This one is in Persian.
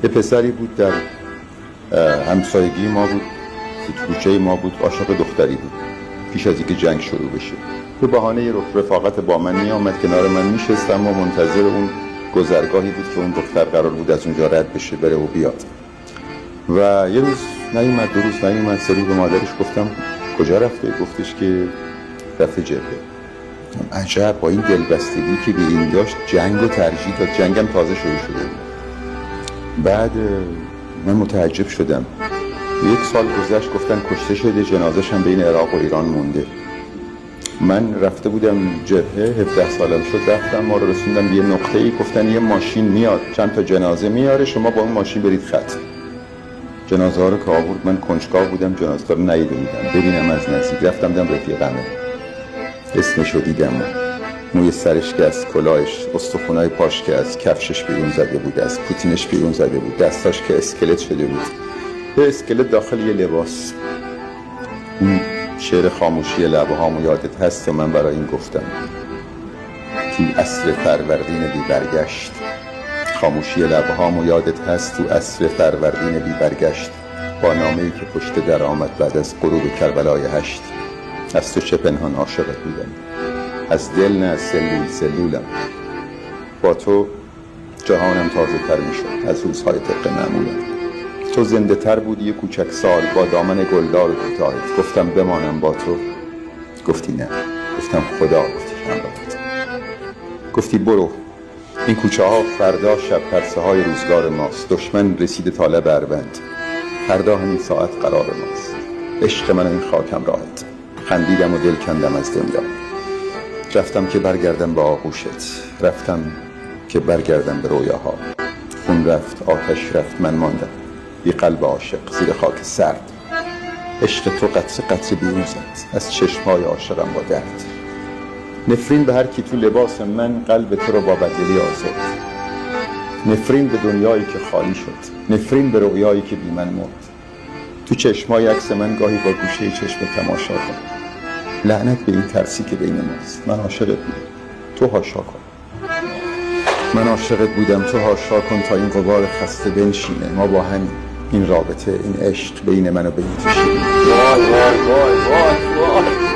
یه پسری بود در همسایگی ما بود، تو کوچه ما بود، عاشق دختری بود پیش از اینکه جنگ شروع بشه. به بهانه یه رفاقت با من می آمد، کنار من میشستم و منتظر اون گذرگاهی بود که اون دختر قرار بود از اونجا رد بشه بره و بیاد. و یه روز نیومد، 2 روز نیومد. 3 روز به مادرش گفتم کجا رفته؟ گفتش که رفته جبهه. عجب، با این دلبستگی که به این داشت جنگ و ترجیح داد. جنگم تازه شروع شده بود. بعد من متعجب شدم. 1 سال گذشت، گفتن کشته شده، جنازش هم بین عراق و ایران مونده. من رفته بودم جبهه، 17 سالم شد، رفتم، ما رو رسوندن به یه نقطه‌ای، گفتن یه ماشین میاد چند تا جنازه میاره، شما با اون ماشین برید خط. جنازه ها رو که آورد، من کنجکاو بودم جنازه ها رو ندیده بودم، ببینم از نزدیک. رفتم دیدم رفیقمه، اسمشو دیدم، موی سرش که از کلاهش، استخونای پاش که از کفشش بیرون زده بود، از پوتینش بیرون زده بود، دستاش که اسکلت شده بود، یه اسکلت داخل یه لباس. اون شعر خاموشی لبه هامو یادت هست و من برای این گفتم تو عصر فروردین بی برگشت. خاموشی لبه هامو یادت هست تو عصر فروردین بی برگشت، با نامه‌ای که پشت در آمد بعد از غروب کربلای 8. از تو چه پنهان عاشقت بودم، از دل نه از سلولم. با تو جهانم تازه تر می شد از روزهای طبق معمولم. تو زنده تر بودی کوچک سال با دامن گلدار و کوتاهت. گفتم بمانم با تو، گفتی نه. گفتم خدا، گفتی همراهت. گفتی برو، این کوچه ها فردا شب پرسه های روزگار ماست. دشمن رسیده تا لب اروند، فردا همین ساعت قرار ماست. عشق من و این خاکم راهت. خندیدم و دل کندم از دنیا. رفتم که برگردم به آغوشت، رفتم که برگردم به رویاها. خون رفت، آتش رفت، من ماندم بی قلب عاشق زیر خاک سرد. عشق تو قطره قطره بیرون زد از چشمهای عاشقم با درد. نفرین به هر کی تو لباس من قلب تو رو با بدلی آزرد. نفرین به دنیایی که خالی شد، نفرین به رویایی که بی من مرد. تو چشمای عکس من گاهی با گوشه چشم تماشا کن. لعنت به این ترسی که بین ماست. من عاشقت بودم، تو هاشا کن. من عاشقت بودم، تو هاشا کن تا این غبار خسته بنشینه. ما با همین، این رابطه، این عشق بین من و بین تو شیرین. وای وای وای وای وای.